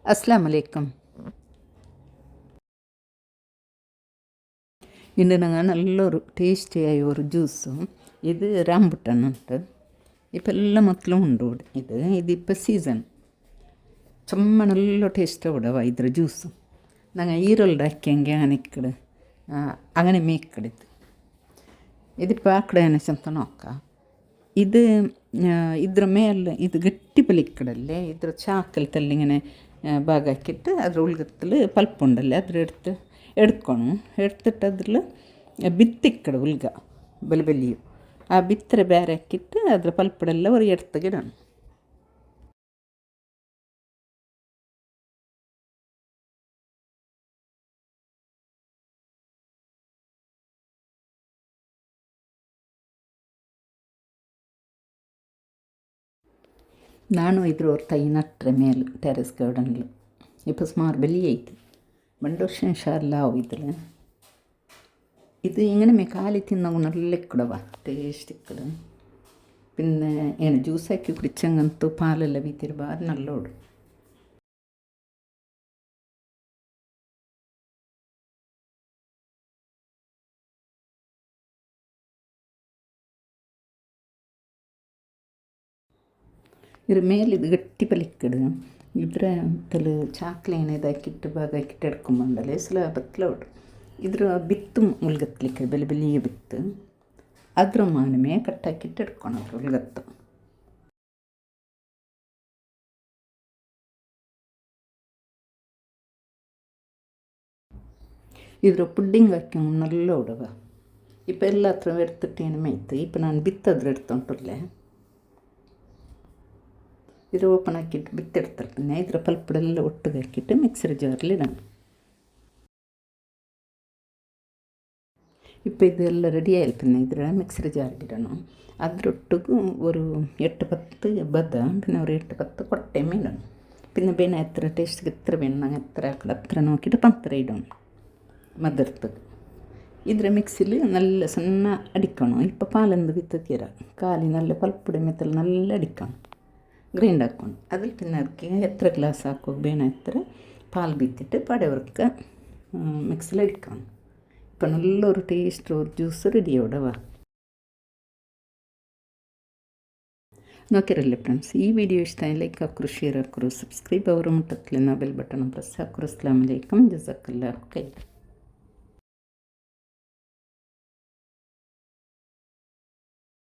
அஸ்ஸலாமு அலைக்கும். இன்று நாங்கள் நல்ல ஒரு ടേസ്റ്റിയായ ഒരു ജ്യൂസും ഇത് റാംബുട്ടാൻ ഉണ്ട്. ഇപ്പം എല്ലാ മക്കളും ഉണ്ട് ഇതിപ്പോൾ സീസൺ ചുമ്മാ നല്ല ടേസ്റ്റ് ഇവിടെ ഇದ್ರ ಜ್ಯೂಸು ನಂಗೆ ಈರುಳ್ಳಿ ಹಾಕ್ಯಂಗೆ ಅನಿಕ್ಕಡು അങ്ങനെ ಮೇಕ್ಕಡಿದ್ದು ഇതിപ്പോൾ ಆ ಕಡೆ ಅಂತ ನೋಕ್ಕ ഇത് ಇದ್ರ ಮೇಲೆ ಇದು ಗಟ್ಟಿ ಪಲಿಕ್ಕಡಲ್ಲೇ ಇದ್ರ ಚಾಕಲ್ ഇങ്ങനെ ഭാഗമാക്കിയിട്ട് അದ್ರ ഉൾഗത്തിൽ പൽപ്പുണ്ടല്ലേ അದ್ರ എടുത്തിട്ട് അതിൽ ಬಿತ್ತಿಕ್ಕಡು ಉಲ್ಗ ಬಲಿಯು ಆ ಬಿತ್ತರೆ ಬೇರೆ ಹಾಕಿಟ್ಟು ಅದ್ರ ಪಲ್ಪಡೆಲ್ಲ ഒരു എടുത്തിടണം. ನಾನು ಇದ್ರ ஒரு ತೈ ನಟ್ರೆ ಮೇಲೆ ಟೆರೆಸ್ ಗಾರ್ಡನ್ಲಿ ഇപ്പോൾ ಸುಮಾರು വലിയായിട്ട് 2 ವರ್ಷ ഇൻഷാ അല്ലാഹ് ഇതിൽ ഇത് ഇങ്ങനെ കാലി തിന്നാൽ നല്ല ഇക്കടവ ടേസ്റ്റ് ഇക്കട്. പിന്നെ ಏನು ಜ್ಯೂಸ್ ಹಾಕಿ ಕುಡಿಚಂಗಂತೂ ಪಾಲೆಲ್ಲ ಬೀತಿರ್ಬಾರ್ದು ನಲ್ಲೋಡು. ಇದ್ರ ಮೇಲೆ ಇದು ಗಟ್ಟಿ ಪಲಿಕ್ಕಡು ಇದ್ರ ತಲೆ ಚಾಕ್ಲೇನ ಇದಾಕಿಟ್ಟು ಭಾಗ ಹಾಕಿಟ್ಟು ಎಡ್ಕೊಂಬಂಡಲ್ಲ ಎಸ್ಲ ಬತ್ಲೋಡು ಇದ್ರ ಬಿತ್ತು ಉಲ್ಗತ್ಲಿಕ್ಕೆ ಬೆಲಿಯ ಬಿತ್ತು ಅದ್ರ ಮಾನಮೇ ಕಟ್ಟಾಕಿಟ್ಟು ಎಡ್ಕೊಳೋರು ಉಲ್ಗತ್ತು. ಇದ್ರ ಪುಡ್ಡಿಂಗ್ ಹಾಕಿ നല്ല ಉಡವ ഇപ്പം എല്ലാത്തിനും എടുത്തിട്ടേനും മേയ്ത്ത് ഇപ്പം ನಾನು ಬಿತ್ತದ್ರ എടുത്തോണ്ടല്ലേ ഇത് ഓപ്പൺ ആക്കിയിട്ട് ಬಿತ್ತೆടുത്തിട്ട് പിന്നെ ഇದ್ರ പൽപ്പടെല്ലാം ഒട്ടുക ആക്കിയിട്ട് മിക്സർ ജാറിലിടണം. ഇപ്പോൾ ഇതെല്ലാം റെഡി ആയാൽ പിന്നെ ഇದ್ರ മിക്സർ ജാറിലിടണം. അതിലൊട്ടുക്ക് ഒരു 8-10 ബദാം പിന്നെ ഒരു 8-10 കൊട്ടയും ഇടണം. പിന്നെ ಬೇನೆ എത്ര ടേസ്റ്റ് എത്ര വേണം എത്ര ആക്കണം അത്ര നോക്കിയിട്ട് പത്ര ഇടണം മധുരത്ത്. ഇದ್ರ മിക്സിൽ നല്ല സಣ್ಣ അടിക്കണം. ഇപ്പോൾ പാലൊന്ന് ಬಿತ್ತತೀರ ಕಾಲಿ നല്ല ಪಲ್ಪುಡೆ ಮೆತ್ತಲು നല്ല ಅಡಿക്കണം ಗ್ರೈಂಡ್ ಹಾಕ್ಕೊಂಡು ಅದ್ರಲ್ಲಿ പിന്നെ ಅದಕ್ಕೆ എത്ര ഗ്ലാസ് ಹಾಕೋ ಬೇನೆ എത്ര പാൽ ಬಿತ್ತಿಟ್ಟು പടവർക്ക് മിക്സിൽ അടിക്കണം. ഇപ്പം നല്ലൊരു ടേസ്റ്റ് ഒരു ജ്യൂസ് റെഡി അവിടെ നോക്കിರಲ್ಲ ಫ್ರೆಂಡ್ಸ್. ಈ ವಿಡಿಯೋ ಇಷ್ಟ ಲೈಕ್ ಹಾಕ್ರು ಶೇರ್ ಹಾಕ್ರು ಸಬ್ಸ್ಕ್ರೈಬ್ ಅವರು ಮುಟ್ಟತ್ಲೆ ನಾ ಬೆಲ್ ಬಟನ್ ಪ್ರೆಸ್ ಹಾಕ್ರು. ಅಸ್ಸಲಾಮು ಅಲೈಕುಂ ಜಜಾಕಲ್ಲಾಹು ಖೈರ್.